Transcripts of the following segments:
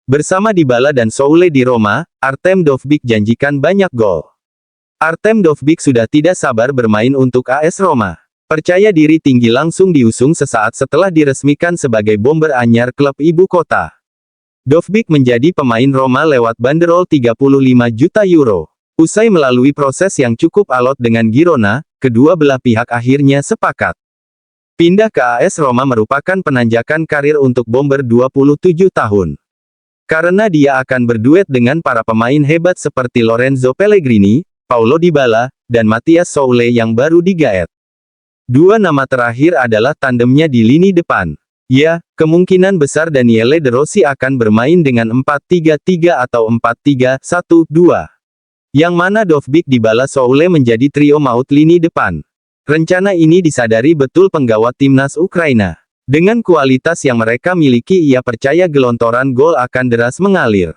Bersama Dybala dan Soule di Roma, Artem Dovbyk janjikan banyak gol. Artem Dovbyk sudah tidak sabar bermain untuk AS Roma. Percaya diri tinggi langsung diusung sesaat setelah diresmikan sebagai bomber anyar klub ibu kota. Dovbyk menjadi pemain Roma lewat banderol 35 juta euro. Usai melalui proses yang cukup alot dengan Girona, kedua belah pihak akhirnya sepakat. Pindah ke AS Roma merupakan penanjakan karir untuk bomber 27 tahun. Karena dia akan berduet dengan para pemain hebat seperti Lorenzo Pellegrini, Paulo Dybala, dan Matthias Soule yang baru digaet. Dua nama terakhir adalah tandemnya di lini depan. Ya, kemungkinan besar Daniele De Rossi akan bermain dengan 4-3-3 atau 4-3-1-2. Yang mana Dovbyk, Dybala, Soule menjadi trio maut lini depan. Rencana ini disadari betul penggawa timnas Ukraina. Dengan kualitas yang mereka miliki, ia percaya gelontoran gol akan deras mengalir.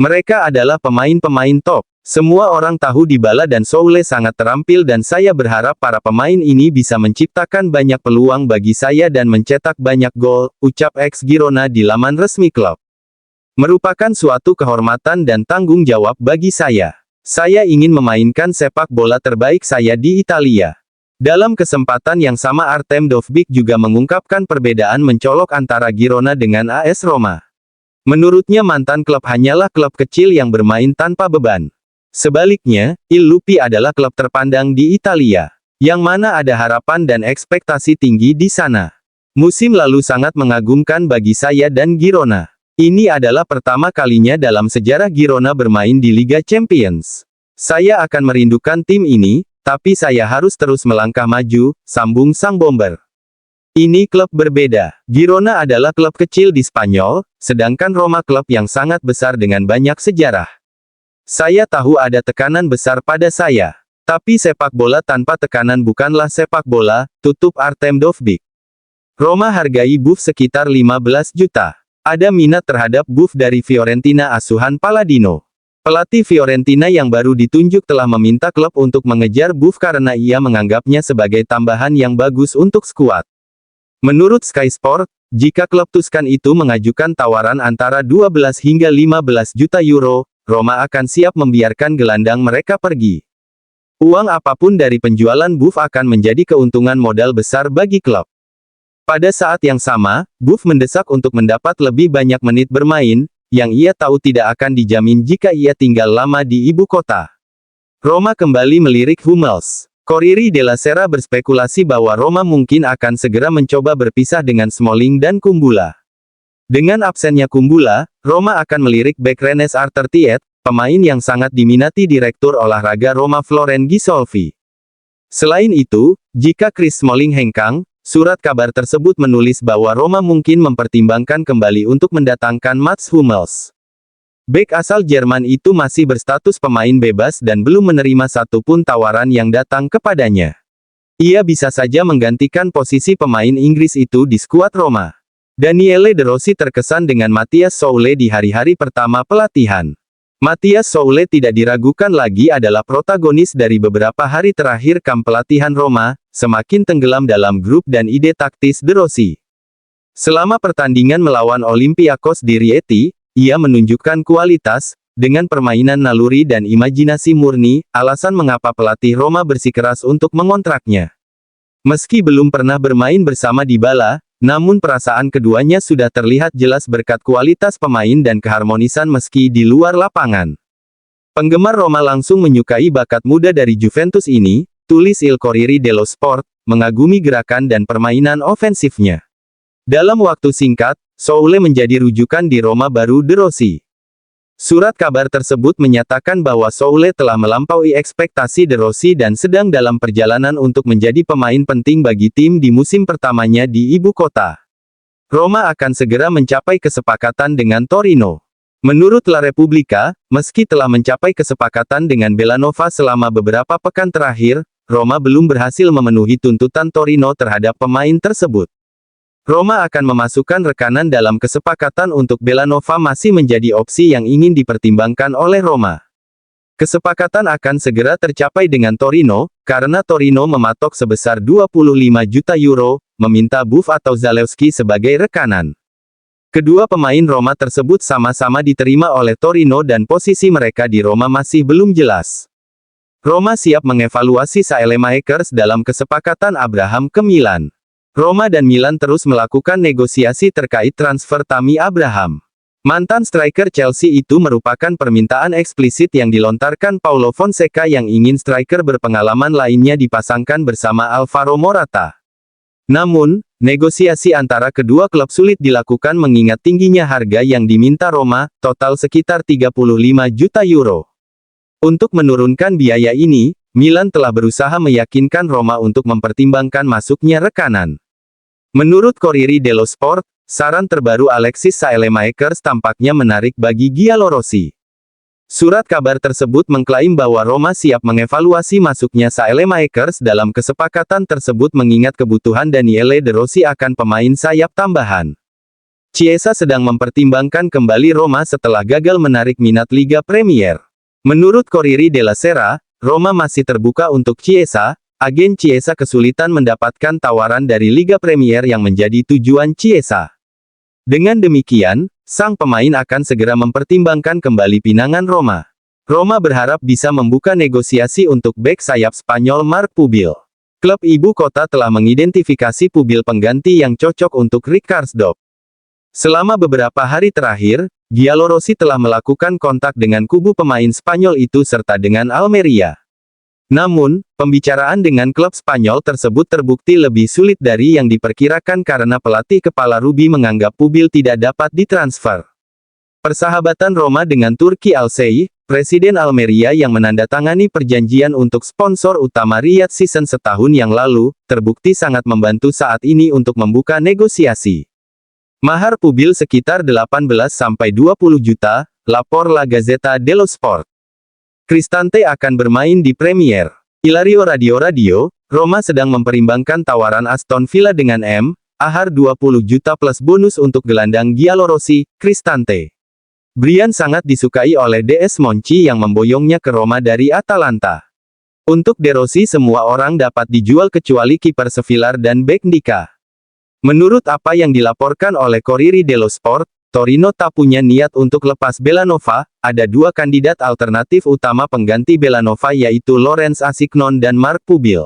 Mereka adalah pemain-pemain top. Semua orang tahu Dybala dan Soule sangat terampil dan saya berharap para pemain ini bisa menciptakan banyak peluang bagi saya dan mencetak banyak gol, ucap ex Girona di laman resmi klub. Merupakan suatu kehormatan dan tanggung jawab bagi saya. Saya ingin memainkan sepak bola terbaik saya di Italia. Dalam kesempatan yang sama Artem Dovbyk juga mengungkapkan perbedaan mencolok antara Girona dengan AS Roma. Menurutnya mantan klub hanyalah klub kecil yang bermain tanpa beban. Sebaliknya, Il Lupi adalah klub terpandang di Italia, yang mana ada harapan dan ekspektasi tinggi di sana. Musim lalu sangat mengagumkan bagi saya dan Girona. Ini adalah pertama kalinya dalam sejarah Girona bermain di Liga Champions. Saya akan merindukan tim ini, tapi saya harus terus melangkah maju, sambung sang bomber. Ini klub berbeda. Girona adalah klub kecil di Spanyol, sedangkan Roma klub yang sangat besar dengan banyak sejarah. Saya tahu ada tekanan besar pada saya. Tapi sepak bola tanpa tekanan bukanlah sepak bola, tutup Artem Dovbyk. Roma hargai Buff sekitar 15 juta. Ada minat terhadap Buff dari Fiorentina asuhan Palladino. Pelatih Fiorentina yang baru ditunjuk telah meminta klub untuk mengejar Buff karena ia menganggapnya sebagai tambahan yang bagus untuk skuad. Menurut Sky Sport, jika klub Tuskan itu mengajukan tawaran antara 12 hingga 15 juta euro, Roma akan siap membiarkan gelandang mereka pergi. Uang apapun dari penjualan Buff akan menjadi keuntungan modal besar bagi klub. Pada saat yang sama, Buff mendesak untuk mendapat lebih banyak menit bermain, yang ia tahu tidak akan dijamin jika ia tinggal lama di ibu kota. Roma kembali melirik Hummels. Corriere della Sera berspekulasi bahwa Roma mungkin akan segera mencoba berpisah dengan Smalling dan Kumbula. Dengan absennya Kumbula, Roma akan melirik bek Rennes Artertiet, pemain yang sangat diminati Direktur Olahraga Roma Florent Gisolfi. Selain itu, jika Chris Smalling hengkang, surat kabar tersebut menulis bahwa Roma mungkin mempertimbangkan kembali untuk mendatangkan Mats Hummels. Bek asal Jerman itu masih berstatus pemain bebas dan belum menerima satupun tawaran yang datang kepadanya. Ia bisa saja menggantikan posisi pemain Inggris itu di skuad Roma. Daniele De Rossi terkesan dengan Matthias Soule di hari-hari pertama pelatihan. Matthias Soule tidak diragukan lagi adalah protagonis dari beberapa hari terakhir kamp pelatihan Roma, semakin tenggelam dalam grup dan ide taktis De Rossi. Selama pertandingan melawan Olympiakos di Rieti, ia menunjukkan kualitas, dengan permainan naluri dan imajinasi murni, alasan mengapa pelatih Roma bersikeras untuk mengontraknya. Meski belum pernah bermain bersama Dybala, namun perasaan keduanya sudah terlihat jelas berkat kualitas pemain dan keharmonisan meski di luar lapangan. Penggemar Roma langsung menyukai bakat muda dari Juventus ini, tulis Il Corriere dello Sport, mengagumi gerakan dan permainan ofensifnya. Dalam waktu singkat, Soule menjadi rujukan di Roma baru De Rossi. Surat kabar tersebut menyatakan bahwa Soule telah melampaui ekspektasi De Rossi dan sedang dalam perjalanan untuk menjadi pemain penting bagi tim di musim pertamanya di ibu kota. Roma akan segera mencapai kesepakatan dengan Torino. Menurut La Repubblica, meski telah mencapai kesepakatan dengan Belanova selama beberapa pekan terakhir, Roma belum berhasil memenuhi tuntutan Torino terhadap pemain tersebut. Roma akan memasukkan rekanan dalam kesepakatan untuk Belanova masih menjadi opsi yang ingin dipertimbangkan oleh Roma. Kesepakatan akan segera tercapai dengan Torino, karena Torino mematok sebesar 25 juta euro, meminta Buff atau Zalewski sebagai rekanan. Kedua pemain Roma tersebut sama-sama diterima oleh Torino dan posisi mereka di Roma masih belum jelas. Roma siap mengevaluasi Saelemaekers dalam kesepakatan Abraham ke Milan. Roma dan Milan terus melakukan negosiasi terkait transfer Tammy Abraham. Mantan striker Chelsea itu merupakan permintaan eksplisit yang dilontarkan Paulo Fonseca yang ingin striker berpengalaman lainnya dipasangkan bersama Alvaro Morata. Namun, negosiasi antara kedua klub sulit dilakukan mengingat tingginya harga yang diminta Roma, total sekitar 35 juta euro. Untuk menurunkan biaya ini, Milan telah berusaha meyakinkan Roma untuk mempertimbangkan masuknya rekanan. Menurut Corriere dello Sport, saran terbaru Alexis Saelemaekers tampaknya menarik bagi Giallorossi. Surat kabar tersebut mengklaim bahwa Roma siap mengevaluasi masuknya Saelemaekers dalam kesepakatan tersebut mengingat kebutuhan Daniele De Rossi akan pemain sayap tambahan. Chiesa sedang mempertimbangkan kembali Roma setelah gagal menarik minat Liga Premier. Menurut Corriere della Sera, Roma masih terbuka untuk Chiesa. Agen Chiesa kesulitan mendapatkan tawaran dari Liga Premier yang menjadi tujuan Chiesa. Dengan demikian, sang pemain akan segera mempertimbangkan kembali pinangan Roma. Roma berharap bisa membuka negosiasi untuk bek sayap Spanyol Marc Pubil. Klub ibu kota telah mengidentifikasi Pubil pengganti yang cocok untuk Rijkaardsdorp. Selama beberapa hari terakhir, Giallorossi telah melakukan kontak dengan kubu pemain Spanyol itu serta dengan Almeria. Namun, pembicaraan dengan klub Spanyol tersebut terbukti lebih sulit dari yang diperkirakan karena pelatih kepala Rubi menganggap Pubil tidak dapat ditransfer. Persahabatan Roma dengan Turki Al-Sheikh, Presiden Almeria yang menandatangani perjanjian untuk sponsor utama Riyadh Season setahun yang lalu, terbukti sangat membantu saat ini untuk membuka negosiasi. Mahar Pubil sekitar 18-20 juta, lapor La Gazzetta dello Sport. Cristante akan bermain di Premier. Ilario Radio, Roma sedang mempertimbangkan tawaran Aston Villa dengan Mahar 20 juta plus bonus untuk gelandang Giallorossi, Cristante. Brian sangat disukai oleh DS Monchi yang memboyongnya ke Roma dari Atalanta. Untuk De Rossi semua orang dapat dijual kecuali kiper Sevilla dan bek Ndika. Menurut apa yang dilaporkan oleh Corriere dello Sport, Torino tak punya niat untuk lepas Bellanova. Ada dua kandidat alternatif utama pengganti Bellanova yaitu Laurence Asignon dan Marc Pubil.